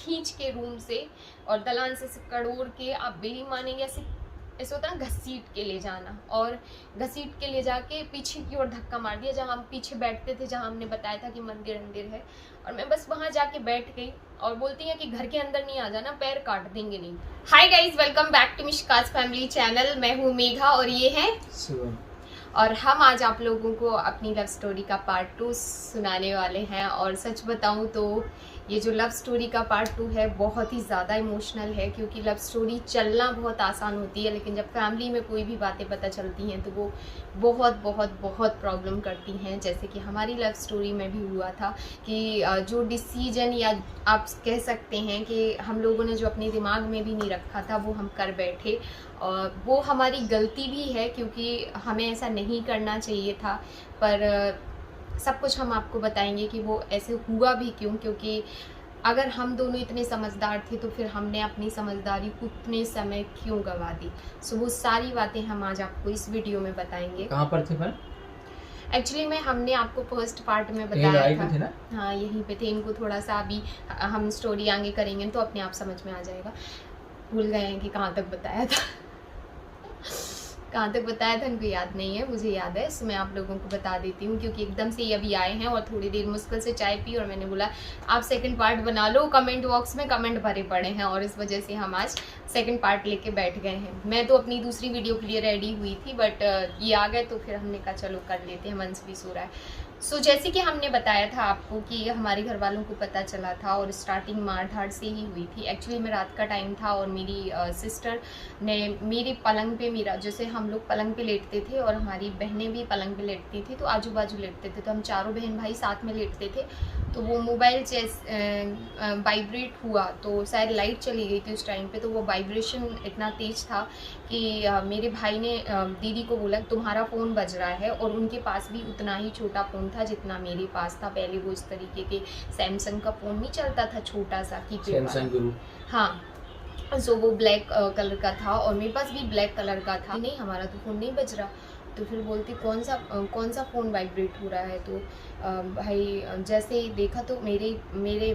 खींच के रूम से और दलान से कड़ोर के, आप बिल्ली मानेंगे ऐसे होता है ना, घसीट के ले जाना, और घसीट के ले जाके पीछे की ओर धक्का मार दिया, जहाँ हम पीछे बैठते थे, जहाँ हमने बताया था कि मंदिर अंदिर है। और मैं बस वहाँ जाके बैठ गई और बोलती है कि घर के अंदर नहीं आ जाना, पैर काट देंगे नहीं। Hi guys, welcome back to Mishka's family channel. मैं हूँ मेघा और ये है शिवम। और हम आज आप लोगों को अपनी लव स्टोरी का पार्ट 2 सुनाने वाले हैं। और सच बताऊं तो ये जो लव स्टोरी का पार्ट 2 है बहुत ही ज़्यादा इमोशनल है, क्योंकि लव स्टोरी चलना बहुत आसान होती है, लेकिन जब फैमिली में कोई भी बातें पता चलती हैं तो वो बहुत बहुत बहुत प्रॉब्लम करती हैं। जैसे कि हमारी लव स्टोरी में भी हुआ था कि जो डिसीजन, या आप कह सकते हैं कि हम लोगों ने जो अपने दिमाग में भी नहीं रखा था वो हम कर बैठे, और वो हमारी गलती भी है क्योंकि हमें ऐसा नहीं करना चाहिए था। पर सब कुछ हम आपको बताएंगे कि वो ऐसे हुआ भी क्यों, क्योंकि अगर हम दोनों इतने समझदार थे तो फिर हमने अपनी समझदारी उतने समय क्यों गवा दी। सो वो सारी बातें हम आज आपको इस वीडियो में बताएंगे। कहाँ पर थे पर? एक्चुअली में हमने आपको फर्स्ट पार्ट में बताया था, थे ना? हाँ यहीं पे थे। इनको थोड़ा सा अभी हम स्टोरी आगे करेंगे तो अपने आप समझ में आ जाएगा। भूल गए हैं कि कहाँ तक बताया था कहाँ तक बताया था इनको याद नहीं है, मुझे याद है, इसमें आप लोगों को बता देती हूँ क्योंकि एकदम से ये अभी आए हैं और थोड़ी देर मुश्किल से चाय पी और मैंने बोला आप सेकंड पार्ट बना लो। कमेंट बॉक्स में कमेंट भरे पड़े हैं और इस वजह से हम आज सेकंड पार्ट लेके बैठ गए हैं। मैं तो अपनी दूसरी वीडियो के लिए रेडी हुई थी, बट ये आ गए तो फिर हमने कहा चलो कर लेते हैं, मंच भी सो रहा है। सो जैसे कि हमने बताया था आपको कि हमारे घर वालों को पता चला था और स्टार्टिंग मारधाड़ से ही हुई थी। एक्चुअली में रात का टाइम था और मेरी सिस्टर ने मेरे पलंग पे, मेरा जैसे हम लोग पलंग पे लेटते थे और हमारी बहनें भी पलंग पे लेटती थी, तो आजू बाजू लेटते थे, तो हम चारों बहन भाई साथ में लेटते थे। तो वो मोबाइल वाइब्रेट हुआ, तो शायद लाइट चली गई थी उस टाइम पे, तो वो वाइब्रेशन इतना तेज था कि मेरे भाई ने दीदी को बोला तुम्हारा फ़ोन बज रहा है, और उनके पास भी उतना ही छोटा फ़ोन था जितना मेरे पास था। पहले वो इस तरीके के सैमसंग का फ़ोन नहीं चलता था, छोटा सा कीपैड वाला, हाँ। सो वो ब्लैक कलर का था और मेरे पास भी ब्लैक कलर का था। नहीं हमारा तो फ़ोन नहीं बज रहा। तो फिर बोलती कौन सा फ़ोन वाइब्रेट हो रहा है। तो भाई जैसे ही देखा तो मेरे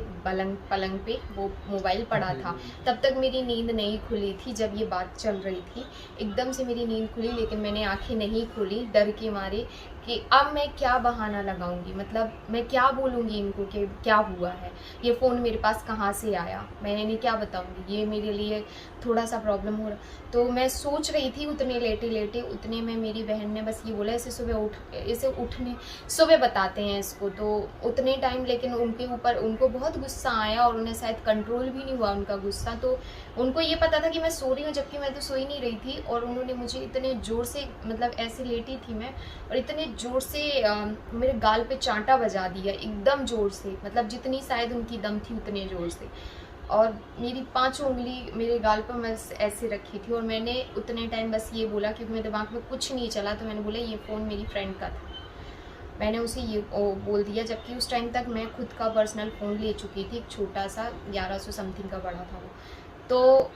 पलंग पे वो मोबाइल पड़ा था। तब तक मेरी नींद नहीं खुली थी जब ये बात चल रही थी। एकदम से मेरी नींद खुली, लेकिन मैंने आंखें नहीं खोली डर के मारे कि अब मैं क्या बहाना लगाऊंगी, मतलब मैं क्या बोलूँगी इनको कि क्या हुआ है, ये फ़ोन मेरे पास कहाँ से आया, मैं इन्हें क्या बताऊँगी, ये मेरे लिए थोड़ा सा प्रॉब्लम हो रहा। तो मैं सोच रही थी उतने लेटे उतने में मेरी बहन ने बस ये बोला इसे उठने सुबह बताते हैं इसको। तो उतने टाइम लेकिन उनके ऊपर उनको बहुत गुस्सा आया और उन्हें शायद कंट्रोल भी नहीं हुआ उनका गुस्सा। तो उनको ये पता था कि मैं सो रही हूँ, जबकि मैं तो सो ही नहीं रही थी, और उन्होंने मुझे इतने ज़ोर से, मतलब ऐसे लेटी थी मैं, और इतने ज़ोर से मेरे गाल पे चांटा बजा दिया एकदम ज़ोर से, मतलब जितनी शायद उनकी दम थी उतने ज़ोर से। और मेरी 5 उंगली मेरे गाल पर मैं ऐसे रखी थी और मैंने उतने टाइम बस ये बोला, क्योंकि मेरे दिमाग में कुछ नहीं चला, तो मैंने बोला ये फ़ोन मेरी फ्रेंड का था। मैंने उसे ये बोल दिया, जबकि उस टाइम तक मैं खुद का पर्सनल फ़ोन ले चुकी थी, एक छोटा सा 1100 समथिंग का बड़ा था वो। तो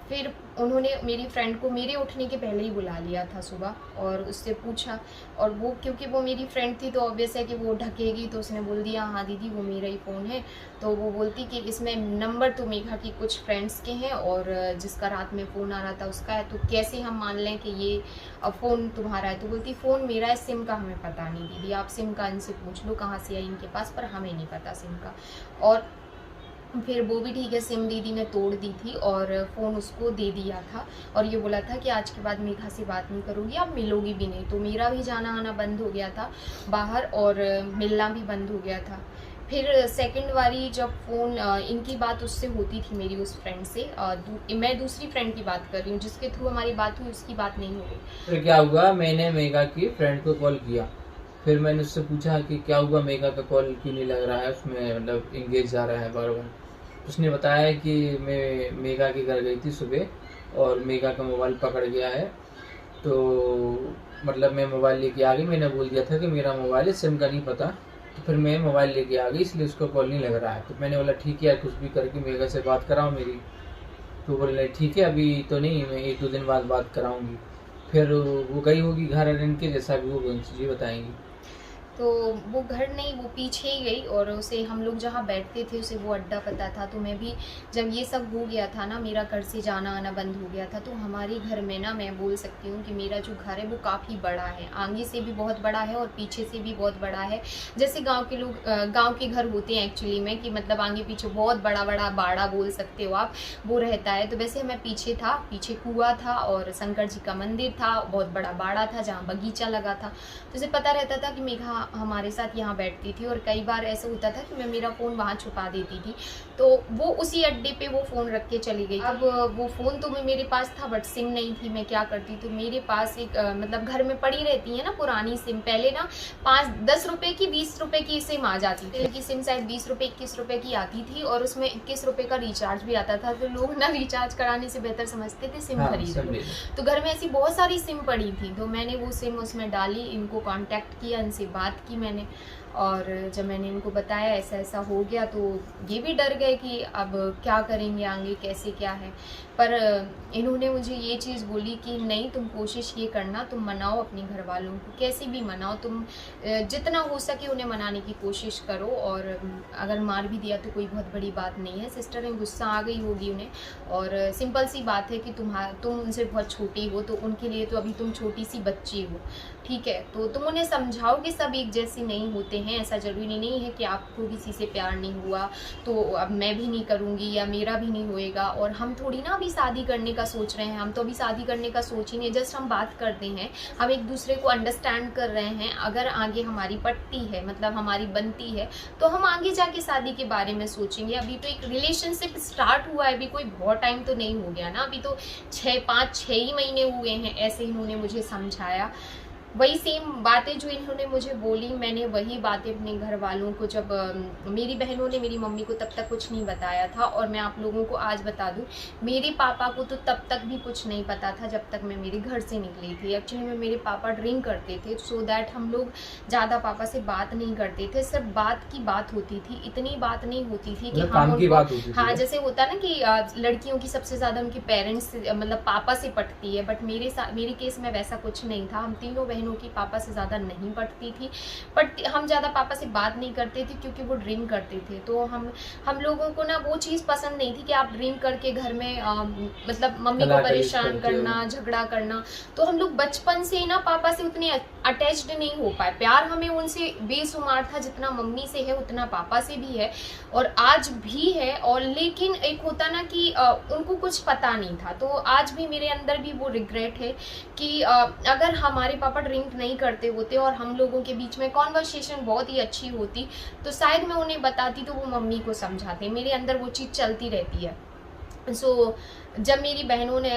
फिर उन्होंने मेरी फ्रेंड को मेरे उठने के पहले ही बुला लिया था सुबह और उससे पूछा, और वो क्योंकि वो मेरी फ्रेंड थी तो ऑब्वियस है कि वो ढकेगी, तो उसने बोल दिया हाँ दीदी वो मेरा ही फ़ोन है। तो वो बोलती कि इसमें नंबर तो मेघा की कुछ फ्रेंड्स के हैं और जिसका रात में फ़ोन आ रहा था उसका है, तो कैसे हम मान लें कि ये फ़ोन तुम्हारा है। तो बोलती फ़ोन मेरा है, सिम का हमें पता नहीं दीदी, आप सिम का इनसे पूछ लो कहाँ से आई इनके पास, पर हमें नहीं पता सिम का। और फिर वो भी ठीक है, सिम दीदी ने तोड़ दी थी और फ़ोन उसको दे दिया था और ये बोला था कि आज के बाद मेघा से बात नहीं करोगी, आप मिलोगी भी नहीं। तो मेरा भी जाना आना बंद हो गया था बाहर और मिलना भी बंद हो गया था। फिर सेकंड वाली जब फ़ोन इनकी बात उससे होती थी, मेरी उस फ्रेंड से, मैं दूसरी फ्रेंड की बात कर रही हूँ जिसके थ्रू हमारी बात हुई, उसकी बात नहीं हो रही। फिर क्या हुआ, मैंने मेघा की फ्रेंड को कॉल किया, फिर मैंने उससे पूछा कि क्या हुआ, मेघा का कॉल क्यों नहीं लग रहा है, उसमें मतलब इंगेज जा रहा है बार बार। उसने बताया कि मैं मेघा के घर गई थी सुबह और मेघा का मोबाइल पकड़ गया है, तो मतलब मैं मोबाइल लेके आ गई, मैंने बोल दिया था कि मेरा मोबाइल है, सिम का नहीं पता, तो फिर मैं मोबाइल लेके आ गई इसलिए उसको कॉल नहीं लग रहा है। तो मैंने बोला ठीक है यार, कुछ भी करके मेघा से बात कराओ मेरी। तो बोले ठीक है अभी तो नहीं, मैं 1-2 दिन बाद बात कराऊंगी। फिर वो गई होगी घर इनके, जैसा भी वो चीज़ें बताएंगी। तो वो घर नहीं, वो पीछे ही गई और उसे, हम लोग जहाँ बैठते थे उसे वो अड्डा पता था। तो मैं भी जब ये सब हो गया था ना, मेरा घर से जाना आना बंद हो गया था, तो हमारे घर में ना, मैं बोल सकती हूँ कि मेरा जो घर है वो काफ़ी बड़ा है, आगे से भी बहुत बड़ा है और पीछे से भी बहुत बड़ा है। जैसे गांव के लोग गांव के घर होते हैं एक्चुअली में, कि मतलब आगे पीछे बहुत बड़ा बड़ा बाड़ा बोल सकते हो आप, वो रहता है। तो वैसे मैं पीछे था, पीछे कुआं था और शंकर जी का मंदिर था, बहुत बड़ा बाड़ा था जहाँ बगीचा लगा था। तो उसे पता रहता था कि मेघा हमारे साथ यहाँ बैठती थी, और कई बार ऐसा होता था कि मैं मेरा फ़ोन वहाँ छुपा देती थी, तो वो उसी अड्डे पे वो फ़ोन रख के चली गई। अब वो फ़ोन तो मेरे पास था बट सिम नहीं थी। मैं क्या करती, तो मेरे पास एक मतलब घर में पड़ी रहती है ना पुरानी सिम, पहले ना 5-10 रुपए की 20 रुपए की सिम आ जाती थी, की सिम शायद 20 रुपए 21 रुपए की आती थी, और उसमें 21 रुपए का रिचार्ज भी आता था। तो लोग ना रिचार्ज कराने से बेहतर समझते थे सिम खरीद लो। तो घर में ऐसी बहुत सारी सिम पड़ी थी, तो मैंने वो सिम उसमें डाली, इनको कांटेक्ट किया, इनसे बात की मैंने, और जब मैंने इनको बताया ऐसा ऐसा हो गया, तो ये भी डर गए कि अब क्या करेंगे आगे, कैसे क्या है। पर इन्होंने मुझे ये चीज़ बोली कि नहीं, तुम कोशिश ये करना, तुम मनाओ अपने घर वालों को, कैसे भी मनाओ, तुम जितना हो सके उन्हें मनाने की कोशिश करो, और अगर मार भी दिया तो कोई बहुत बड़ी बात नहीं है। सिस्टर ने गुस्सा आ गई होगी उन्हें, और सिंपल सी बात है कि तुम उनसे बहुत छोटी हो, तो उनके लिए तो अभी तुम छोटी सी बच्ची हो, ठीक है। तो तुम उन्हें समझाओ कि सब एक जैसे नहीं होते हैं, ऐसा ज़रूरी नहीं है कि आपको किसी से प्यार नहीं हुआ तो अब मैं भी नहीं करूँगी या मेरा भी नहीं होएगा। और हम थोड़ी ना अभी शादी करने का सोच रहे हैं, हम तो अभी शादी करने का सोच ही नहीं, जस्ट हम बात करते हैं, हम एक दूसरे को अंडरस्टैंड कर रहे हैं। अगर आगे हमारी पटती है, मतलब हमारी बनती है, तो हम आगे जाके शादी के बारे में सोचेंगे। अभी तो एक रिलेशनशिप स्टार्ट हुआ है, अभी कोई बहुत टाइम तो नहीं हो गया ना, अभी तो 5-6 ही महीने हुए हैं, ऐसे इन्होंने मुझे समझाया। वही सेम बातें जो इन्होंने मुझे बोली, मैंने वही बातें अपने घर वालों को, जब मेरी बहनों ने मेरी मम्मी को तब तक कुछ नहीं बताया था, और मैं आप लोगों को आज बता दूं, मेरे पापा को तो तब तक भी कुछ नहीं पता था जब तक मैं मेरे घर से निकली थी। एक्चुअली में मेरे पापा ड्रिंक करते थे, सो दैट हम लोग ज़्यादा पापा से बात नहीं करते थे, सिर्फ बात की बात होती थी, इतनी बात नहीं होती थी कि काम की बात होती थी। हाँ, जैसे होता है ना कि लड़कियों की सबसे ज़्यादा उनके पेरेंट्स मतलब पापा से पटती है, बट मेरे केस में वैसा कुछ नहीं था। हम तीनों बहनों की पापा से ज़्यादा नहीं पटती थी, बट हम ज़्यादा पापा से बात नहीं करते थे क्योंकि वो ड्रिंक करते थे। तो हम लोगों को ना वो चीज़ पसंद नहीं थी कि आप ड्रिंक करके घर में मतलब मम्मी को परेशान करना, झगड़ा करना। तो हम लोग बचपन से ना पापा से उतने अटैच्ड नहीं हो पाए। प्यार हमें उनसे बेशुमार था, जितना मम्मी से है उतना पापा से भी है, और आज भी है। और लेकिन एक होता ना कि उनको कुछ पता नहीं था, तो आज भी मेरे अंदर भी वो रिग्रेट है कि अगर हमारे पापा ड्रिंक नहीं करते होते और हम लोगों के बीच में कॉन्वर्सेशन बहुत ही अच्छी होती, तो शायद मैं उन्हें बताती, तो वो मम्मी को समझाते। मेरे अंदर वो चीज़ चलती रहती है। सो जब मेरी बहनों ने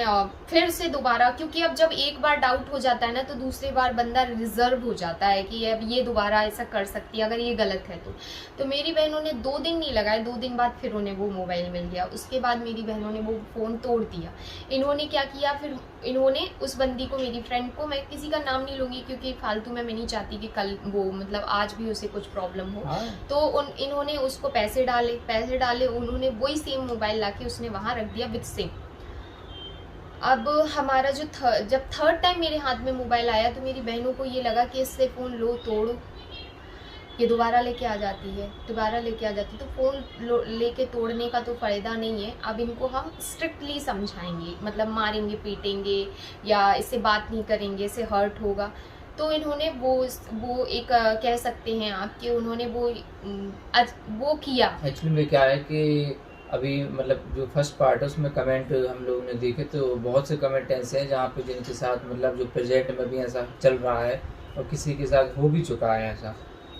फिर से दोबारा, क्योंकि अब जब एक बार डाउट हो जाता है ना, तो दूसरी बार बंदा रिजर्व हो जाता है कि अब ये दोबारा ऐसा कर सकती है अगर ये गलत है तो मेरी बहनों ने 2 दिन नहीं लगाए, 2 दिन बाद फिर उन्हें वो मोबाइल मिल गया। उसके बाद मेरी बहनों ने वो फ़ोन तोड़ दिया। इन्होंने क्या किया, फिर इन्होंने उस बंदी को, मेरी फ्रेंड को, मैं किसी का नाम नहीं लूँगी क्योंकि फालतू में मैं नहीं चाहती कि कल वो मतलब आज भी उसे कुछ प्रॉब्लम हो, तो इन्होंने उसको पैसे डाले, उन्होंने वही सेम मोबाइल ला के उसने वहाँ रख दिया विद सिम। अब हमारा जो जब थर्ड टाइम मेरे हाथ में मोबाइल आया, तो मेरी बहनों को ये लगा कि इससे फ़ोन लो, तोड़ो, ये दोबारा लेके आ जाती है, तो फ़ोन लेके तोड़ने का तो फ़ायदा नहीं है। अब इनको हम स्ट्रिक्टली समझाएंगे, मतलब मारेंगे, पीटेंगे, या इससे बात नहीं करेंगे, इससे हर्ट होगा। तो इन्होंने वो एक कह सकते हैं आप कि उन्होंने वो किया। एक्चुअली में क्या है कि अभी मतलब जो फर्स्ट पार्ट है उसमें कमेंट हम लोगों ने देखे, तो बहुत से कमेंट ऐसे हैं जहाँ पे जिनके साथ मतलब जो प्रेजेंट में भी ऐसा चल रहा है और किसी के साथ हो भी चुका है ऐसा।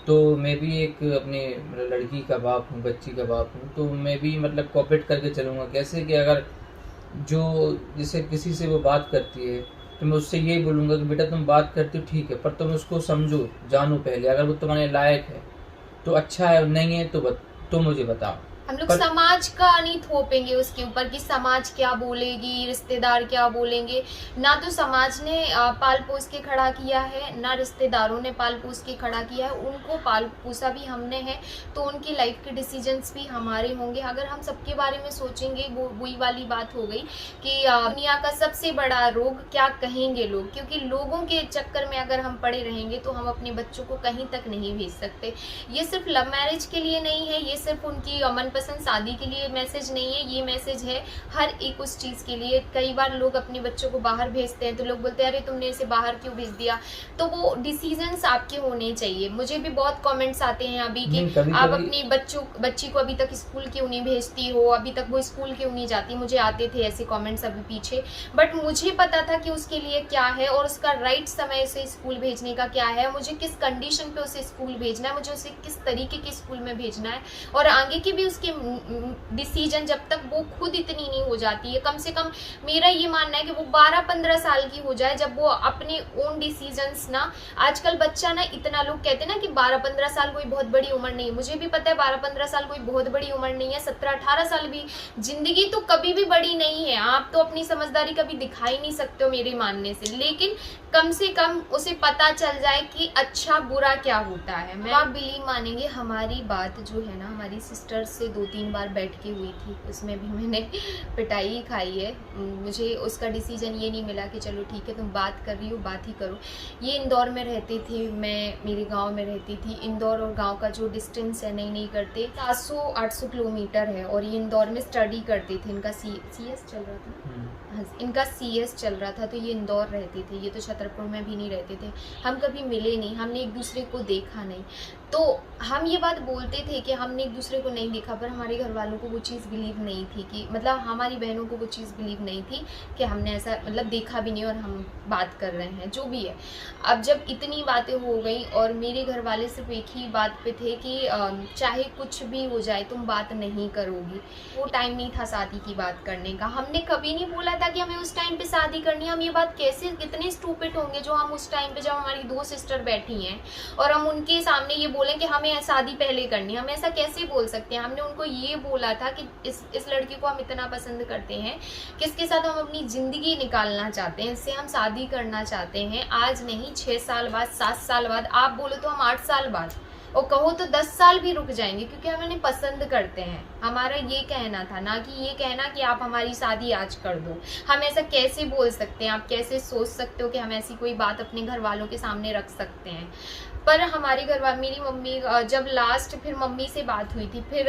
तो मैं भी एक अपनी मतलब लड़की का बाप हूँ, बच्ची का बाप हूँ, तो मैं भी मतलब कोऑपरेट करके चलूँगा। कैसे कि अगर जो जैसे किसी से वो बात करती है, तो मैं उससे यही बोलूँगा कि बेटा तुम बात करते हो ठीक है, पर तुम उसको समझो, जानो पहले। अगर वो तुम्हारे लायक है तो अच्छा है, नहीं है तो मुझे बताओ। हम लोग पर समाज का नहीं थोपेंगे उसके ऊपर कि समाज क्या बोलेगी, रिश्तेदार क्या बोलेंगे। ना तो समाज ने पाल पोस के खड़ा किया है, ना रिश्तेदारों ने पाल पोस के खड़ा किया है। उनको पाल पोसा भी हमने है, तो उनकी लाइफ के डिसीजंस भी हमारे होंगे। अगर हम सबके बारे में सोचेंगे, वो वही वाली बात हो गई कि दुनिया का सबसे बड़ा रोग क्या कहेंगे लोग, क्योंकि लोगों के चक्कर में अगर हम पड़े रहेंगे तो हम अपने बच्चों को कहीं तक नहीं भेज सकते। ये सिर्फ लव मैरिज के लिए नहीं है, ये सिर्फ उनकी मनपसंद शादी के लिए मैसेज नहीं है, ये मैसेज है हर एक उस चीज़ के लिए। कई बार लोग अपने बच्चों को बाहर भेजते हैं तो लोग बोलते हैं अरे तुमने इसे बाहर क्यों भेज दिया, तो वो डिसीजंस आपके होने चाहिए। मुझे भी बहुत कमेंट्स आते हैं अभी कि आप अपनी बच्ची को अभी तक स्कूल क्यों नहीं भेजती हो, अभी तक वो स्कूल क्यों नहीं जाती। मुझे आते थे ऐसे कमेंट्स अभी पीछे, बट मुझे पता था कि उसके लिए क्या है और उसका राइट समय से स्कूल भेजने का क्या है, मुझे किस कंडीशन पे उसे स्कूल भेजना है, मुझे उसे किस तरीके के स्कूल में भेजना है। और आगे की भी उसके डिसीजन जब तक वो खुद इतनी नहीं हो जाती है, कम से कम मेरा ये मानना है कि वो 12-15 साल की हो जाए, जब वो अपने ओन डिसीजंस ना, आजकल बच्चा ना, इतना लोग कहते हैं ना कि 12-15 साल कोई बहुत बड़ी उम्र नहीं है। मुझे भी पता है 12-15 साल कोई बहुत बड़ी उम्र नहीं है, 17-18 साल भी, जिंदगी तो कभी भी बड़ी नहीं है। आप तो अपनी समझदारी कभी दिखा ही नहीं सकते हो मेरे मानने से, लेकिन कम से कम उसे पता चल जाए कि अच्छा बुरा क्या होता है। मैं आप बिलीव मानेंगे, हमारी बात जो है ना, हमारी सिस्टर से 2-3 बार बैठ के हुई थी, उसमें भी मैंने पिटाई खाई है। मुझे उसका डिसीजन ये नहीं मिला कि चलो ठीक है तुम बात कर रही हो, बात ही करो। ये इंदौर में रहते थे, मैं मेरे गांव में रहती थी। इंदौर और गांव का जो डिस्टेंस है, नहीं करते 700-800 किलोमीटर है, और ये इंदौर में स्टडी करते थे। इनका CS चल रहा था, हाँ इनका CS चल रहा था, तो ये इंदौर रहते थे। ये तो छतरपुर में भी नहीं रहते थे। हम कभी मिले नहीं, हमने एक दूसरे को देखा नहीं। तो हम ये बात बोलते थे कि हमने एक दूसरे को नहीं देखा, पर हमारे घर वालों को वो चीज़ बिलीव नहीं थी कि, मतलब हमारी बहनों को वो चीज़ बिलीव नहीं थी कि हमने ऐसा मतलब देखा भी नहीं और हम बात कर रहे हैं, जो भी है। अब जब इतनी बातें हो गई और मेरे घर वाले सिर्फ एक ही बात पे थे कि चाहे कुछ भी हो जाए तुम बात नहीं करोगी। वो टाइम नहीं था शादी की बात करने का। हमने कभी नहीं बोला था कि हमें उस टाइम पे शादी करनी है। हम ये बात कैसे, कितने स्टूपिड होंगे जो हम उस टाइम पे, जब हमारी 2 सिस्टर बैठी हैं और हम उनके सामने ये बोलें कि हमें शादी पहले करनी है। हम ऐसा कैसे बोल सकते हैं। हमने उनको ये बोला था कि इस लड़की को हम इतना पसंद करते हैं कि इसके साथ हम अपनी ज़िंदगी निकालना चाहते हैं, इससे हम शादी करना चाहते हैं। आज नहीं, 6 साल बाद, 7 साल बाद, आप बोलो तो हम 8 साल बाद, और कहो तो 10 साल भी रुक जाएंगे, क्योंकि हम उन्हें पसंद करते हैं। हमारा ये कहना था, ना कि ये कहना कि आप हमारी शादी आज कर दो। हम ऐसा कैसे बोल सकते हैं, आप कैसे सोच सकते हो कि हम ऐसी कोई बात अपने घर वालों के सामने रख सकते हैं। पर हमारे घर वाले, मेरी मम्मी, जब लास्ट फिर मम्मी से बात हुई थी, फिर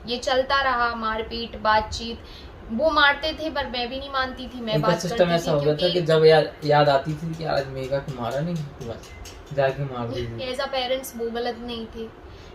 ये चलता रहा, मारपीट, बातचीत। वो मारते थे पर मैं भी नहीं मानती थी, मैं बात करती थी। ऐसा हो गया था कि जब याद आती थी कि आज मेघा को मारा नहीं, तो बस जाके मार दी। एज अ पेरेंट्स वो गलत नहीं थे,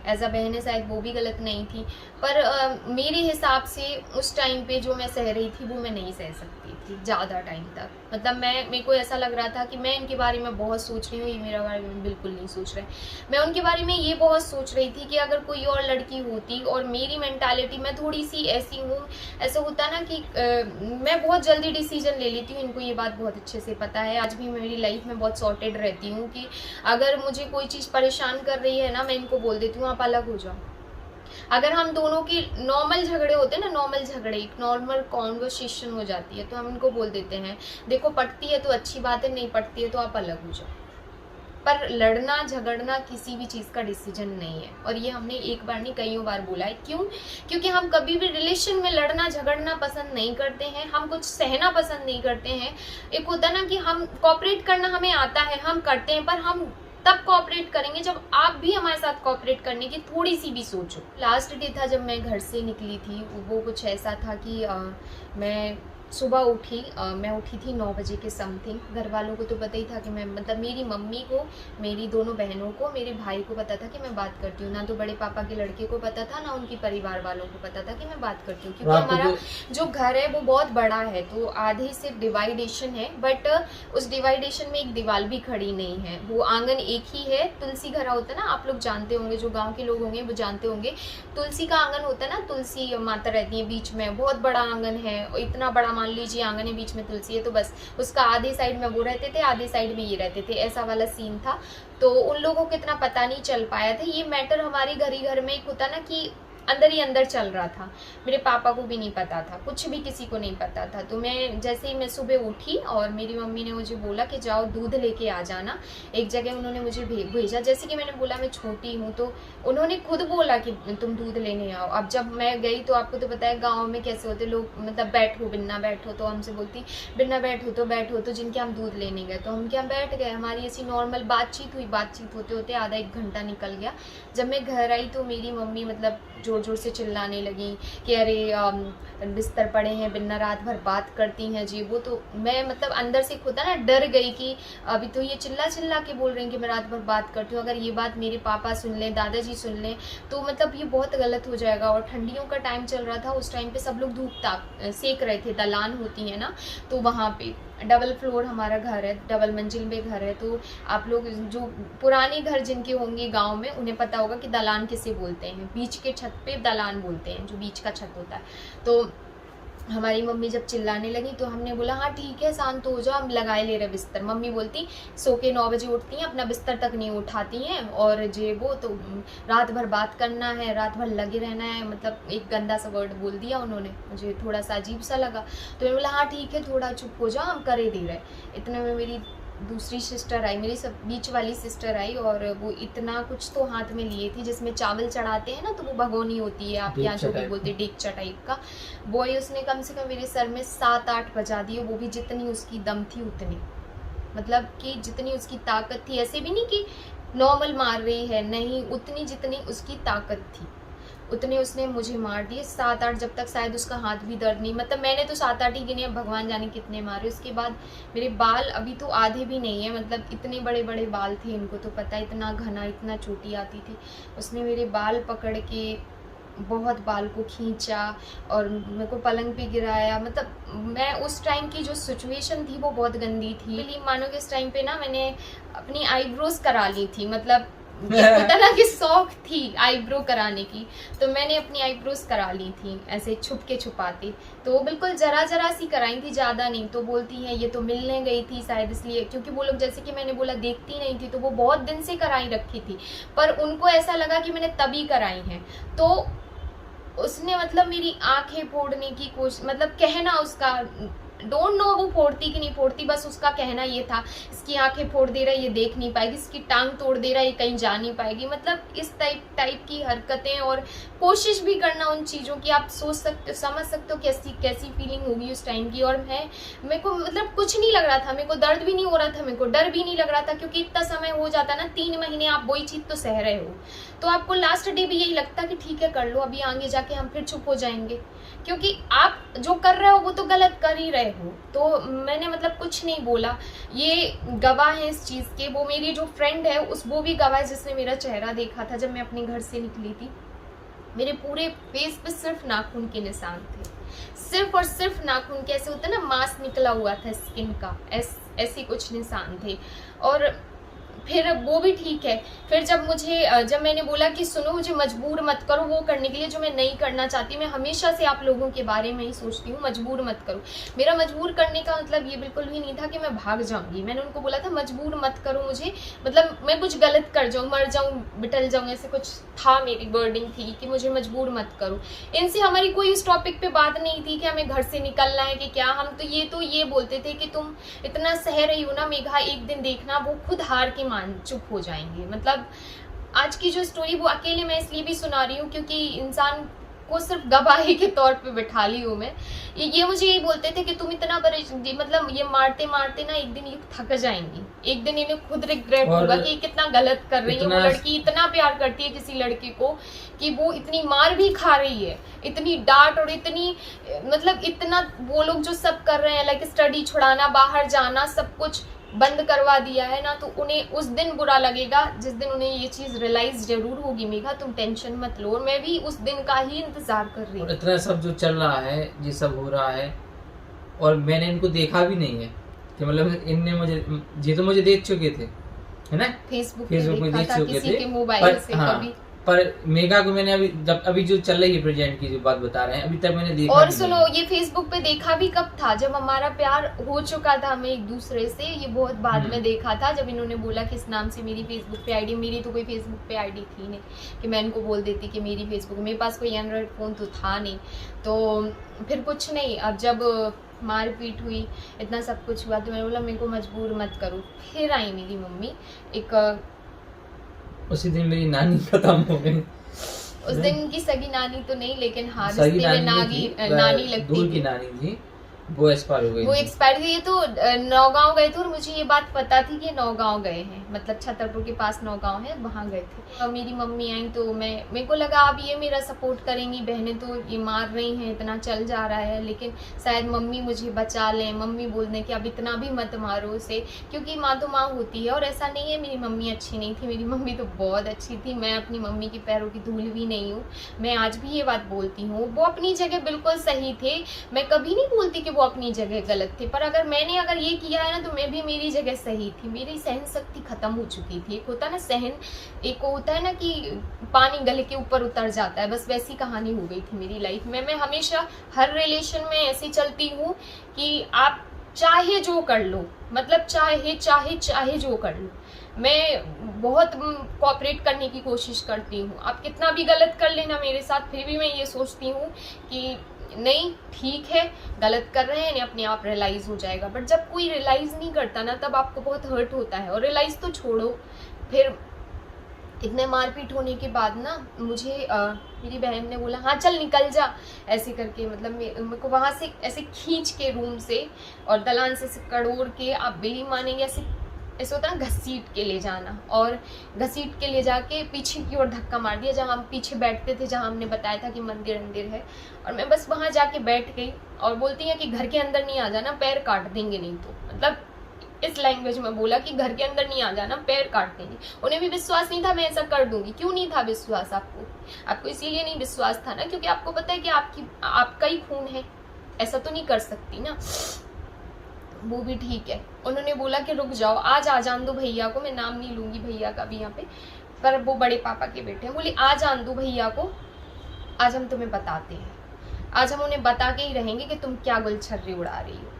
एज अ बहनें शायद वो भी गलत नहीं थी, पर मेरे हिसाब से उस टाइम पे जो मैं सह रही थी वो मैं नहीं सह सकती थी ज़्यादा टाइम तक। मतलब मेरे को ऐसा लग रहा था कि मैं इनके बारे में बहुत सोच रही हूँ, ये मेरे बारे में बिल्कुल नहीं सोच रहे। मैं उनके बारे में ये बहुत सोच रही थी कि अगर कोई और लड़की होती, और मेरी मेंटालिटी, मैं थोड़ी सी ऐसी हूँ, ऐसा होता ना कि मैं बहुत जल्दी डिसीजन ले लेती हूँ। इनको ये बात बहुत अच्छे से पता है। आज भी मेरी लाइफ में बहुत सॉर्टेड रहती हूँ कि अगर मुझे कोई चीज़ परेशान कर रही है ना, मैं इनको बोल देती हूँ आप अलग हो जाओ। अगर हम दोनों की नॉर्मल झगड़े होते हैं ना, नॉर्मल झगड़े, एक नॉर्मल कॉन्वर्सेशन हो जाती है, तो हम इनको बोल देते हैं देखो पटती है तो अच्छी बात है, नहीं पटती है तो आप अलग हो जाओ। पर लड़ना झगड़ना किसी भी चीज़ का डिसीजन नहीं है, और ये हमने एक बार नहीं कईयों बार बोला है। क्यों? क्योंकि हम कभी भी रिलेशन में लड़ना झगड़ना पसंद नहीं करते हैं, हम कुछ सहना पसंद नहीं करते हैं। एक होता ना कि हम कोऑपरेट करना हमें आता है, हम करते हैं, पर हम तब कोऑपरेट करेंगे जब आप भी हमारे साथ कोऑपरेट करने की थोड़ी सी भी सोचो। लास्ट डे था जब मैं घर से निकली थी, वो कुछ ऐसा था कि मैं सुबह उठी, मैं उठी थी 9 बजे के समथिंग। घर वालों को तो पता ही था कि मैं, मतलब मेरी मम्मी को, मेरी दोनों बहनों को, मेरे भाई को पता था कि मैं बात करती हूँ। ना तो बड़े पापा के लड़के को पता था, ना उनकी परिवार वालों को पता था कि मैं बात करती हूँ, क्योंकि हमारा जो घर है वो बहुत बड़ा है, तो आधे से डिवाइडेशन है, बट उस डिवाइडेशन में एक दीवार भी खड़ी नहीं है। वो आंगन एक ही है, तुलसी घरा होता है ना, आप लोग जानते होंगे, जो गाँव के लोग होंगे वो जानते होंगे। तुलसी का आंगन होता है ना, तुलसी माता रहती है बीच में, बहुत बड़ा आंगन है, इतना बड़ा मान लीजिए आंगन है, बीच में तुलसी है, तो बस उसका आधे साइड में वो रहते थे, आधे साइड में ये रहते थे, ऐसा वाला सीन था। तो उन लोगों को इतना पता नहीं चल पाया था। ये मैटर हमारे घर ही घर में एक होता ना कि अंदर ही अंदर चल रहा था। मेरे पापा को भी नहीं पता था, कुछ भी किसी को नहीं पता था। तो मैं जैसे ही मैं सुबह उठी और मेरी मम्मी ने मुझे बोला कि जाओ दूध लेके आ जाना, एक जगह उन्होंने मुझे भेजा। जैसे कि मैंने बोला मैं छोटी हूँ, तो उन्होंने खुद बोला कि तुम दूध लेने आओ। अब जब मैं गई तो आपको तो पता है गाँव में कैसे होते लोग, मतलब बैठो बिन्ना बैठो, तो हमसे बोलती बिन्ना बैठो तो जिनके हम दूध लेने गए तो हम क्या बैठ गए। हमारी ऐसी नॉर्मल बातचीत हुई, बातचीत होते होते आधा एक घंटा निकल गया। जब मैं घर आई तो मेरी मम्मी मतलब जोर जोर से चिल्लाने लगी कि अरे बिस्तर पड़े हैं, बिन्ना रात भर बात करती हैं जी वो। तो मैं मतलब अंदर से खुद ना डर गई कि अभी तो ये चिल्ला के बोल रही हैं कि मैं रात भर बात करती हूँ, अगर ये बात मेरे पापा सुन लें, दादाजी सुन लें तो मतलब ये बहुत गलत हो जाएगा। और ठंडियों का टाइम चल रहा था, उस टाइम पे सब लोग धूप ताप सेक रहे थे, दलान होती है ना, तो वहाँ पे डबल फ्लोर हमारा घर है, डबल मंजिल में घर है। तो आप लोग जो पुराने घर जिनके होंगे गांव में उन्हें पता होगा कि दलान किसे बोलते हैं, बीच के छत पे दलान बोलते हैं, जो बीच का छत होता है। तो हमारी मम्मी जब चिल्लाने लगी तो हमने बोला हाँ ठीक है शांत हो जाओ, हम लगाए ले रहे बिस्तर। मम्मी बोलती सो के 9 बजे उठती हैं, अपना बिस्तर तक नहीं उठाती हैं, और जे वो तो रात भर बात करना है, रात भर लगे रहना है। मतलब एक गंदा सा वर्ड बोल दिया उन्होंने, मुझे थोड़ा सा अजीब सा लगा। तो मैंने बोला हाँ ठीक है थोड़ा चुप हो जाओ, हम करे दे रहे। इतने में मेरी दूसरी सिस्टर आई, मेरी सब बीच वाली सिस्टर आई, और वो इतना कुछ तो हाथ में लिए थी जिसमें चावल चढ़ाते हैं ना, तो वो भगोनी होती है, आप यहाँ जो भी बोलते हैं डेगचा टाइप का। बॉय उसने कम से कम मेरे सर में 7-8 बजा दिए, वो भी जितनी उसकी दम थी उतनी, मतलब कि जितनी उसकी ताकत थी। ऐसे भी नहीं कि नॉर्मल मार रही है, नहीं, उतनी जितनी उसकी ताकत थी उतने उसने मुझे मार दिए। 7-8, जब तक शायद उसका हाथ भी दर्द नहीं, मतलब मैंने तो 7-8 ही गिने, भगवान जाने कितने मारे। उसके बाद मेरे बाल अभी तो आधे भी नहीं है, मतलब इतने बड़े बड़े बाल थे, इनको तो पता, इतना घना, इतना चोटी आती थी। उसने मेरे बाल पकड़ के बहुत बाल को खींचा और मेरे को पलंग पे गिराया। मतलब मैं उस टाइम की जो सिचुएशन थी वो बहुत गंदी थी। मानो कि इस टाइम पे ना मैंने अपनी आईब्रोज करा ली थी, मतलब होता ना कि शौक थी आईब्रो कराने की, तो मैंने अपनी आईब्रोज करा ली थी ऐसे छुप के छुपाती। तो वो बिल्कुल जरा सी कराई थी, ज़्यादा नहीं। तो बोलती हैं ये तो मिलने गई थी शायद इसलिए, क्योंकि वो लोग जैसे कि मैंने बोला देखती नहीं थी, तो वो बहुत दिन से कराई रखी थी, पर उनको ऐसा लगा कि मैंने तभी कराई हैं। तो उसने मतलब मेरी आंखें फोड़ने की कोशिश, मतलब कहना उसका, डोंट नो वो फोड़ती कि नहीं फोड़ती, बस उसका कहना ये था इसकी आंखें फोड़ दे रहा है, ये देख नहीं पाएगी, इसकी टांग तोड़ दे रहा है, ये कहीं जा नहीं पाएगी। मतलब इस टाइप की हरकतें और कोशिश भी करना उन चीज़ों की, आप सोच सकते हो, समझ सकते हो कैसी फीलिंग होगी उस टाइम की। और मेरे को मतलब कुछ नहीं लग रहा था, मेरे को दर्द भी नहीं हो रहा था, मेरे को डर भी नहीं लग रहा था, क्योंकि इतना समय हो जाता ना, 3 महीने आप वही चीज़ तो सह रहे हो, तो आपको लास्ट डे भी यही लगता कि ठीक है कर लो, अभी आगे जाके हम फिर चुप हो जाएंगे, क्योंकि आप जो कर रहे हो वो तो गलत कर ही रहे हो। तो मैंने मतलब कुछ नहीं बोला, ये गवाह है इस चीज़ के। वो मेरी जो फ्रेंड है वो भी गवाह है, जिसने मेरा चेहरा देखा था जब मैं अपने घर से निकली थी। मेरे पूरे फेस पे सिर्फ नाखून के निशान थे, सिर्फ और सिर्फ नाखून के, ऐसे होता है ना मांस निकला हुआ था स्किन का, ऐसे कुछ निशान थे। और फिर वो भी ठीक है। फिर जब मैंने बोला कि सुनो मुझे मजबूर मत करो वो करने के लिए जो मैं नहीं करना चाहती, मैं हमेशा से आप लोगों के बारे में ही सोचती हूँ, मजबूर मत करो। मेरा मजबूर करने का मतलब ये बिल्कुल भी नहीं था कि मैं भाग जाऊंगी। मैंने उनको बोला था मजबूर मत करो मुझे, मतलब मैं कुछ गलत कर जाऊँ, मर जाऊँ, बिटल जाऊँ, ऐसे कुछ था, मेरी वर्डिंग थी कि मुझे मजबूर मत करो। इनसे हमारी कोई उस टॉपिक पे बात नहीं थी कि हमें घर से निकलना है कि क्या। हम तो ये बोलते थे कि तुम इतना सह रही हो ना मेघा, एक दिन देखना वो खुद हार के चुप हो जाएंगे। मतलब आज की जो स्टोरी वो अकेले मैं इसलिए भी सुना रही हूँ क्योंकि इंसान को सिर्फ गवाही के तौर पे बिठा ली हूँ मैं। ये मुझे यही बोलते थे कि तुम इतना बड़े, मतलब ये मारते मारते ना एक दिन ये थक जाएंगी, एक दिन इन्हें खुद रिग्रेट होगा कि कितना गलत कर रही है। वो लड़की इतना प्यार करती है किसी लड़के को कि वो इतनी मार भी खा रही है, इतनी डांट और इतनी, मतलब इतना वो लोग जो सब कर रहे हैं, लाइक स्टडी छुड़ाना, बाहर जाना, सब कुछ बंद करवा दिया है ना, तो उन्हें उस दिन बुरा लगेगा जिस दिन उन्हें ये चीज रियलाइज जरूर होगी। मेघा तुम टेंशन मत लो, और मैं भी उस दिन का ही इंतजार कर रही हूँ। इतना सब जो चल रहा है, ये सब हो रहा है, और मैंने इनको देखा भी नहीं है कि मतलब इनने मुझे देख चुके थे, है ना, फेसबुक में देख चुके थे, मोबाइल से हाँ, कभी पर मेगा को मैंने अभी जो चल रही है प्रेजेंट की जो बात बता रहे हैं, अभी तक मैंने देखा और नहीं सुनो, है। ये फेसबुक पे देखा भी कब था, जब हमारा प्यार हो चुका था हमें एक दूसरे से। ये बहुत बाद में देखा था, जब इन्होंने बोला कि इस नाम से मेरी फेसबुक पे आईडी। मेरी तो कोई फेसबुक पे आईडी थी नहीं कि मैं इनको बोल देती कि मेरी फेसबुक, मेरे पास कोई एंड्रॉइड फ़ोन तो था नहीं। तो फिर कुछ नहीं, अब जब मारपीट हुई, इतना सब कुछ हुआ, तो मैंने बोला मेरे को मजबूर मत करो। फिर आई मेरी मम्मी, उसी दिन मेरी नानी खत्म हो गई। उस दिन की सगी नानी तो नहीं, लेकिन हाँ सगी रिश्ते में नानी नानी लगती दूर थी। की नानी थी, वो एक्सपायर हो गई। वो एक्सपायर हुई तो नौगांव गए थे, और मुझे ये बात पता थी कि नौगांव गए हैं, मतलब छतरपुर के पास नौगांव है, वहाँ गए थे। और मेरी मम्मी आई तो मेरे को लगा अब ये मेरा सपोर्ट करेंगी, बहनें तो ये मार रही हैं, इतना चल जा रहा है, लेकिन शायद मम्मी मुझे बचा लें। मम्मी बोल दें कि अब इतना भी मत मारो उसे, क्योंकि माँ तो माँ होती है। और ऐसा नहीं है मेरी मम्मी अच्छी नहीं थी, मेरी मम्मी तो बहुत अच्छी थी। मैं अपनी मम्मी के पैरों की धूल भी नहीं हूँ, मैं आज भी ये बात बोलती हूँ। वो अपनी जगह बिल्कुल सही थे, मैं कभी नहीं बोलती कि वो अपनी जगह गलत थे, पर अगर मैंने ये किया है ना, तो मैं भी मेरी जगह सही थी। मेरी सहन शक्ति खत्म हो चुकी थी। एक होता है ना सहन, एक होता है ना कि पानी गले के ऊपर उतर जाता है, बस वैसी कहानी हो गई थी मेरी लाइफ में। मैं हमेशा हर रिलेशन में ऐसी चलती हूँ कि आप चाहे जो कर लो, मतलब चाहे जो कर लो, मैं बहुत कोऑपरेट करने की कोशिश करती हूँ। आप कितना भी गलत कर लेना मेरे साथ, फिर भी मैं ये सोचती हूँ कि नहीं ठीक है, गलत कर रहे हैं, अपने आप रियलाइज हो जाएगा। बट जब कोई रियलाइज नहीं करता ना, तब आपको बहुत हर्ट होता है। और रियलाइज तो छोड़ो, फिर इतने मारपीट होने के बाद ना मुझे मेरी बहन ने बोला हाँ चल निकल जा, ऐसे करके, मतलब मेरे को वहाँ से ऐसे खींच के रूम से और दलान से कड़ोड़ के, आप बिली मानेंगे, ऐसे होता है ना घसीट के ले जाना, और घसीट के ले जाके पीछे की ओर धक्का मार दिया, जहाँ हम पीछे बैठते थे, जहाँ हमने बताया था कि मंदिर है। और मैं बस वहाँ जाके बैठ गई, और बोलती है कि घर के अंदर नहीं आ जाना, पैर काट देंगे नहीं तो, मतलब इस लैंग्वेज में बोला कि घर के अंदर नहीं आ जाना, पैर काट देंगे। उन्हें भी विश्वास नहीं था मैं ऐसा कर दूंगी। क्यों नहीं था विश्वास आपको इसलिए नहीं विश्वास था ना, क्योंकि आपको पता है कि आपका ही खून है, ऐसा तो नहीं कर सकती ना। वो भी ठीक है, उन्होंने बोला कि रुक जाओ, आज आ जान दो भैया को, मैं नाम नहीं लूंगी भैया का भी यहाँ पे, पर वो बड़े पापा के बेटे हैं। बोली आ जान दो भैया को, आज हम तुम्हें बताते हैं, आज हम उन्हें बता के ही रहेंगे कि तुम क्या गुलछर्रे उड़ा रही हो।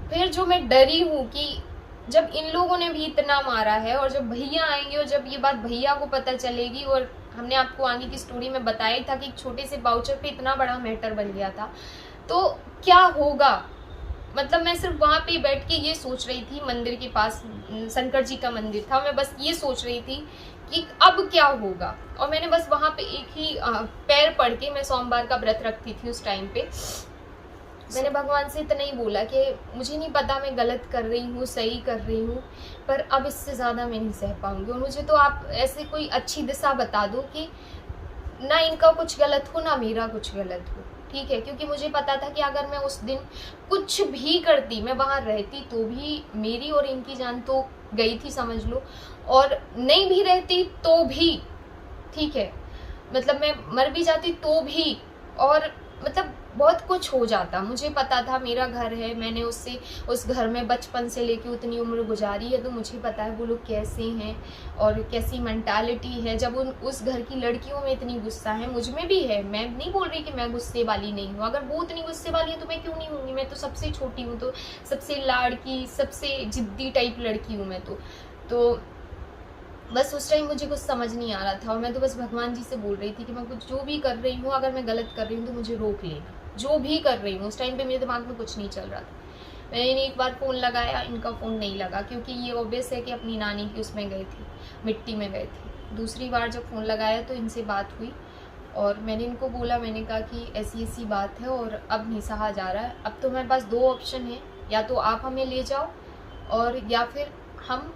फिर जो मैं डरी हूँ कि जब इन लोगों ने भी इतना मारा है, और जब भैया आएंगे, और जब ये बात भैया को पता चलेगी, और हमने आपको आगे की स्टोरी में बताया था कि एक छोटे से बाउचर पे इतना बड़ा मैटर बन गया था, तो क्या होगा। मतलब मैं सिर्फ वहाँ पे बैठ के ये सोच रही थी, मंदिर के पास शंकर जी का मंदिर था, मैं बस ये सोच रही थी कि अब क्या होगा। और मैंने बस वहाँ पे एक ही पैर पड़ के, मैं सोमवार का व्रत रखती थी उस टाइम पे, मैंने भगवान से इतना ही बोला कि मुझे नहीं पता मैं गलत कर रही हूँ सही कर रही हूँ, पर अब इससे ज़्यादा मैं नहीं सह पाऊंगी, और मुझे तो आप ऐसे कोई अच्छी दिशा बता दो कि ना इनका कुछ गलत हो ना मेरा कुछ गलत हो, ठीक है। क्योंकि मुझे पता था कि अगर मैं उस दिन कुछ भी करती, मैं वहाँ रहती, तो भी मेरी और इनकी जान तो गई थी समझ लो, और नहीं भी रहती तो भी ठीक है, मतलब मैं मर भी जाती तो भी, और मतलब बहुत कुछ हो जाता। मुझे पता था मेरा घर है, मैंने उस घर में बचपन से लेके उतनी उम्र गुजारी है, तो मुझे पता है वो लोग कैसे हैं और कैसी मेंटालिटी है। जब उस घर की लड़कियों में इतनी गुस्सा है, मुझ में भी है, मैं नहीं बोल रही कि मैं गुस्से वाली नहीं हूँ, अगर वो इतनी गुस्से वाली है तो मैं क्यों नहीं होंगी। मैं तो सबसे छोटी हूँ, तो सबसे लाड़की, सबसे जिद्दी टाइप लड़की हूँ मैं तो बस उस टाइम मुझे कुछ समझ नहीं आ रहा था, और मैं तो बस भगवान जी से बोल रही थी कि मैं कुछ जो भी कर रही हूँ, अगर मैं गलत कर रही हूँ तो मुझे रोक लेना, जो भी कर रही हूँ। उस टाइम पे मेरे दिमाग में कुछ नहीं चल रहा था। मैंने एक बार फ़ोन लगाया, इनका फ़ोन नहीं लगा, क्योंकि ये ऑब्वियस है कि अपनी नानी की उसमें गई थी, मिट्टी में गए थे। दूसरी बार जब फ़ोन लगाया तो इनसे बात हुई, और मैंने इनको बोला, मैंने कहा कि ऐसी ऐसी बात है और अब नहीं सहा जा रहा है, अब तो मेरे पास दो ऑप्शन है, या तो आप हमें ले जाओ और या फिर हम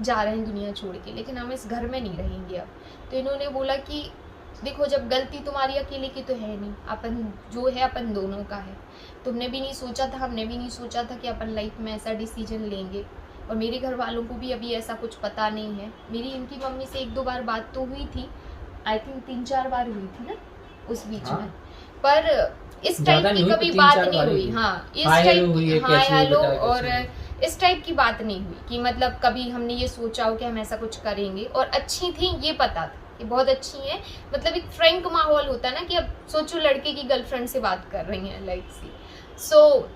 जा रहे हैं दुनिया छोड़ के, लेकिन हम इस घर में नहीं रहेंगे अब। तो इन्होंने बोला कि देखो, जब गलती तुम्हारी अकेले की तो है नहीं, अपन जो है अपन दोनों का है। तुमने भी नहीं सोचा था, हमने भी नहीं सोचा था कि अपन लाइफ में ऐसा डिसीजन लेंगे, और मेरे घर वालों को भी अभी ऐसा कुछ पता नहीं है। मेरी इनकी मम्मी से 1-2 बार बात तो हुई थी, आई थिंक 3-4 बार हुई थी ना उस बीच में, पर इस टाइप की कभी बात नहीं हुई। हाँ, इस टाइप हाय हेलो और इस टाइप की बात नहीं हुई कि मतलब कभी हमने ये सोचा हो कि हम ऐसा कुछ करेंगे। और अच्छी थी ये पता था, ये बहुत अच्छी हैं, मतलब एक फ्रैंक माहौल होता है ना कि अब सोचो लड़के की गर्लफ्रेंड से बात कर रही हैं लाइक सी। सो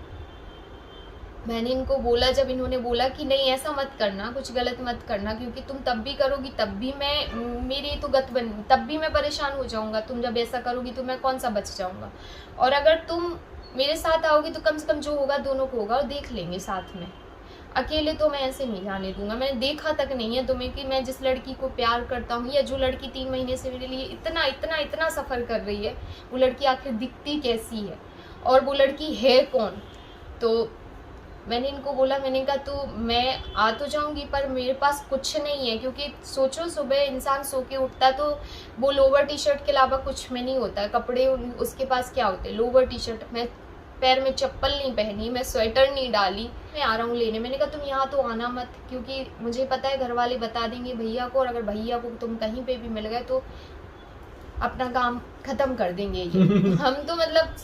मैंने इनको बोला, जब इन्होंने बोला कि नहीं ऐसा मत करना, कुछ गलत मत करना, क्योंकि तुम तब भी करोगी तब भी मेरी तो गत बन, तब भी मैं परेशान हो जाऊंगा, तुम जब ऐसा करोगी तो मैं कौन सा बच जाऊंगा, और अगर तुम मेरे साथ आओगी तो कम से कम जो होगा दोनों को होगा और देख लेंगे साथ में, अकेले तो मैं ऐसे नहीं जाने दूंगा। मैंने देखा तक नहीं है तुम्हें कि मैं जिस लड़की को प्यार करता हूँ, या जो लड़की 3 महीने से मेरे लिए इतना इतना इतना सफ़र कर रही है, वो लड़की आखिर दिखती कैसी है और वो लड़की है कौन। तो मैंने इनको बोला, मैंने कहा तो मैं आ तो जाऊंगी पर मेरे पास कुछ नहीं है, क्योंकि सोचो सुबह इंसान सो के उठता तो वो लोवर टी शर्ट के अलावा कुछ में नहीं होता है, कपड़े उसके पास क्या होते हैं, लोवर टी शर्ट, मैं पैर में चप्पल नहीं पहनी, मैं स्वेटर नहीं डाली, मैं आ रहा हूँ लेने। मैंने कहा तुम यहाँ तो आना मत, क्योंकि मुझे पता है घर वाले बता देंगे भैया को, और अगर भैया को तुम कहीं पे भी मिल गए तो अपना काम खत्म कर देंगे ये। हम तो मतलब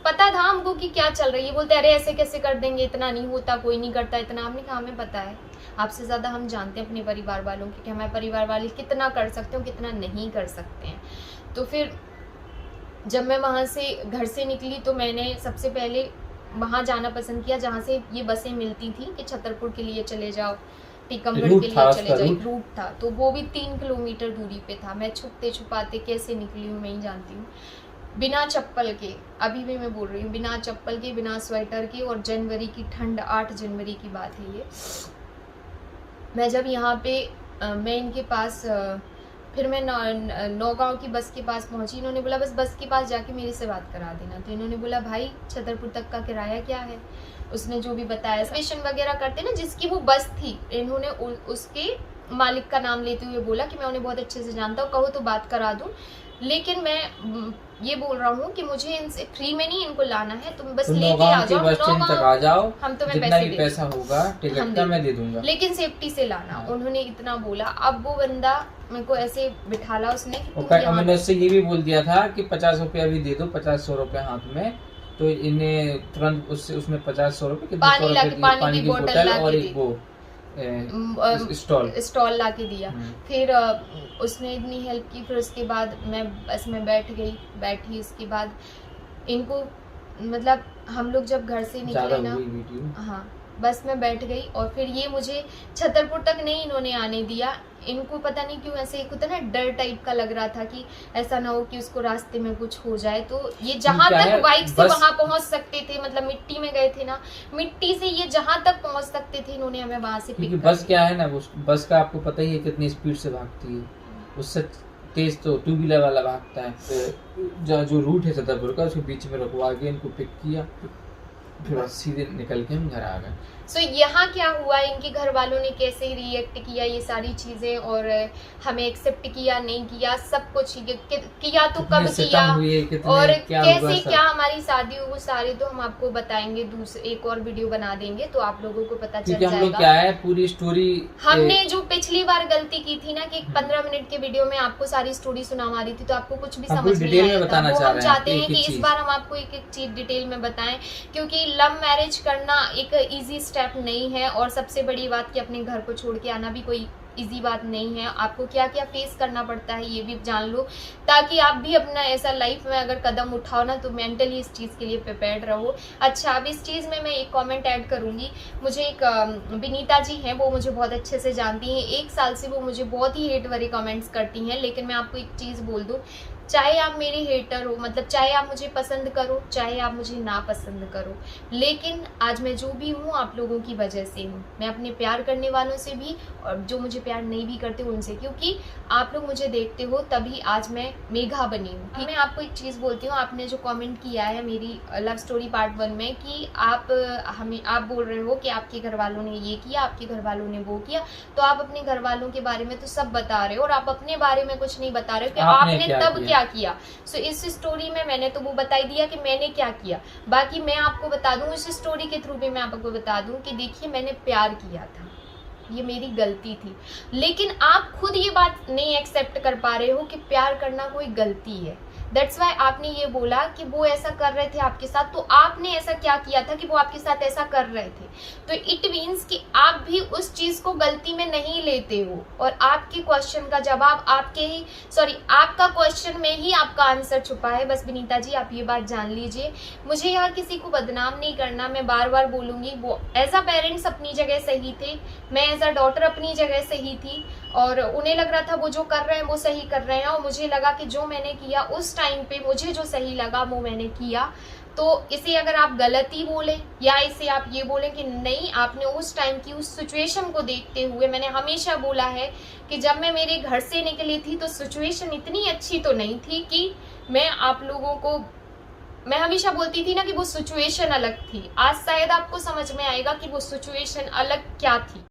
पता था हमको कि क्या चल रही है, बोलते अरे ऐसे कैसे कर देंगे, इतना नहीं होता, कोई नहीं करता इतना। हमने कहा हमें पता है, आपसे ज़्यादा हम जानते हैं अपने परिवार वालों की कि हमारे परिवार वाले कितना कर सकते हो कितना नहीं कर सकते हैं। तो फिर जब मैं वहाँ से घर से निकली तो मैंने सबसे पहले वहाँ जाना पसंद किया जहाँ से ये बसें मिलती थी कि छतरपुर के लिए चले जाओ, टीकमगढ़ के लिए चले जाओ, रूट था, तो वो भी 3 किलोमीटर दूरी पे था। मैं छुपते छुपाते कैसे निकली हूँ मैं ही जानती हूँ, बिना चप्पल के, अभी भी मैं बोल रही हूँ, बिना चप्पल के, बिना स्वेटर के, और जनवरी की ठंड, 8 जनवरी की बात है ये। मैं जब यहाँ पे मैं इनके पास फिर मैं नौगांव की बस के पास पहुँची, इन्होंने बोला बस के पास जाके मेरे से बात करा देना। तो इन्होंने बोला भाई छतरपुर तक का किराया क्या है, उसने जो भी बताया, स्टेशन वगैरह करते ना जिसकी वो बस थी, इन्होंने उसके मालिक का नाम लेते हुए बोला कि मैं उन्हें बहुत अच्छे से जानता हूँ, कहो तो बात करा दूँ, लेकिन मैं ये बोल रहा हूँ कि मुझे इनसे फ्री में नहीं इनको लाना है, तुम बस लेके आ जाओ, बस स्टैंड तक आ जाओ, हम तुम्हें जितना भी पैसा होगा टिकट का मैं दे दूंगा, लेकिन सेफ्टी से लाना। उन्होंने इतना बोला। अब वो बंदा मेरे को ऐसे बिठाला उसने, मैंने उससे ये भी बोल दिया था कि 50 रुपया भी दे दो, 50-100 रुपया हाथ में, तो इन्हें तुरंत उसमें 50-100 रुपये पानी की बोतल और एक वो स्टॉल ला के दिया। फिर उसने इतनी हेल्प की। फिर उसके बाद मैं बस में बैठी, इसके बाद इनको मतलब हम लोग जब घर से निकले ना, हाँ बस में बैठ गई, और फिर ये मुझे छतरपुर तक नहीं इन्होंने आने दिया। इनको पता नहीं क्यों ऐसे एक होता ना डर टाइप का लग रहा था कि ऐसा ना हो कि उसको रास्ते में कुछ हो जाए। तो ये जहां तक बाइक से वहां पहुंच सकते थे, मतलब मिट्टी में गए थे ना, मिट्टी से ये जहां तक पहुंच सकते थे इन्होंने हमें वहां से पिक बस क्या है ना, बस का आपको पता ही है कितनी स्पीड से भागती है, उससे तेज तो 2 व्हीलर वाला भागता है। जो रूट है छतरपुर का उसके बीच में रुकवा के इनको पिक किया, फिर सीधे निकल के हम घर आ गए। सो यहाँ क्या हुआ, इनके घर वालों ने कैसे रिएक्ट किया ये सारी चीज़ें, और हमें एक्सेप्ट किया नहीं किया, सब कुछ किया तो कब किया, और कैसे क्या हमारी शादी हुई, वो सारे तो हम आपको बताएंगे, दूसरे एक और वीडियो बना देंगे तो आप लोगों को पता चल जाएगा। हम लोग क्या है पूरी स्टोरी, हमने जो पिछली बार गलती की थी ना कि 15 मिनट के वीडियो में आपको सारी स्टोरी सुना मारी थी, तो आपको कुछ भी समझ नहीं आया था। वो हम चाहते हैं कि इस बार हम आपको एक एक चीज डिटेल में बताएं, क्योंकि लव मैरिज करना एक इजी स्टेप नहीं है, और सबसे बड़ी बात कि अपने घर को छोड़ के आना भी कोई इजी बात नहीं है। आपको क्या क्या फेस करना पड़ता है ये भी जान लो, ताकि आप भी अपना ऐसा लाइफ में अगर कदम उठाओ ना तो मेंटली इस चीज़ के लिए प्रिपेयर्ड रहो। अच्छा, अब इस चीज़ में मैं एक कमेंट ऐड करूँगी। मुझे एक विनीता जी हैं, वो मुझे बहुत अच्छे से जानती हैं, 1 साल से वो मुझे बहुत ही हेट भरे कमेंट्स करती हैं, लेकिन मैं आपको एक चीज़ बोल दूँ, चाहे आप मेरे हेटर हो, मतलब चाहे आप मुझे पसंद करो, चाहे आप मुझे ना पसंद करो, लेकिन आज मैं जो भी हूँ आप लोगों की वजह से हूँ। मैं अपने प्यार करने वालों से भी, और जो मुझे प्यार नहीं भी करते उनसे, क्योंकि आप लोग मुझे देखते हो तभी आज मैं मेघा बनी हूँ। मैं आपको एक चीज़ बोलती हूँ, आपने जो कमेंट किया है मेरी लव स्टोरी पार्ट 1 में कि आप बोल रहे हो कि आपके घर वालों ने ये किया, आपके घर वालों ने वो किया, तो आप अपने घर वालों के बारे में तो सब बता रहे हो और आप अपने बारे में कुछ नहीं बता रहे हो कि आपने तब क्या किया। सो इस स्टोरी में मैंने तो वो बता दिया कि मैंने क्या किया, बाकी मैं आपको बता दूं, इस स्टोरी के थ्रू भी मैं आपको बता दूं कि देखिए मैंने प्यार किया था, ये मेरी गलती थी, लेकिन आप खुद ये बात नहीं एक्सेप्ट कर पा रहे हो कि प्यार करना कोई गलती है। दैट्स वाई आपने ये बोला कि वो ऐसा कर रहे थे आपके साथ, तो आपने ऐसा क्या किया था कि वो आपके साथ ऐसा कर रहे थे? तो इट मीन्स कि आप भी उस चीज को गलती में नहीं लेते हो, और आपके क्वेश्चन का जवाब आपका क्वेश्चन में ही आपका आंसर छुपा है। बस विनीता जी आप ये बात जान लीजिए। मुझे यहाँ किसी को बदनाम नहीं करना, मैं बार बार बोलूंगी, वो एज अ पेरेंट्स अपनी जगह सही थे, मैं एज अ डॉटर अपनी जगह सही थी, और उन्हें लग रहा था वो जो कर रहे हैं वो सही कर रहे हैं, और मुझे लगा कि जो मैंने किया उस टाइम पे मुझे जो सही लगा वो मैंने किया। तो इसे अगर आप गलती बोलें या इसे आप ये बोलें कि नहीं, आपने उस टाइम की उस सिचुएशन को देखते हुए, मैंने हमेशा बोला है कि जब मैं मेरे घर से निकली थी तो सिचुएशन इतनी अच्छी तो नहीं थी कि मैं आप लोगों को, मैं हमेशा बोलती थी ना कि वो सिचुएशन अलग थी। आज शायद आपको समझ में आएगा कि वो सिचुएशन अलग क्या थी।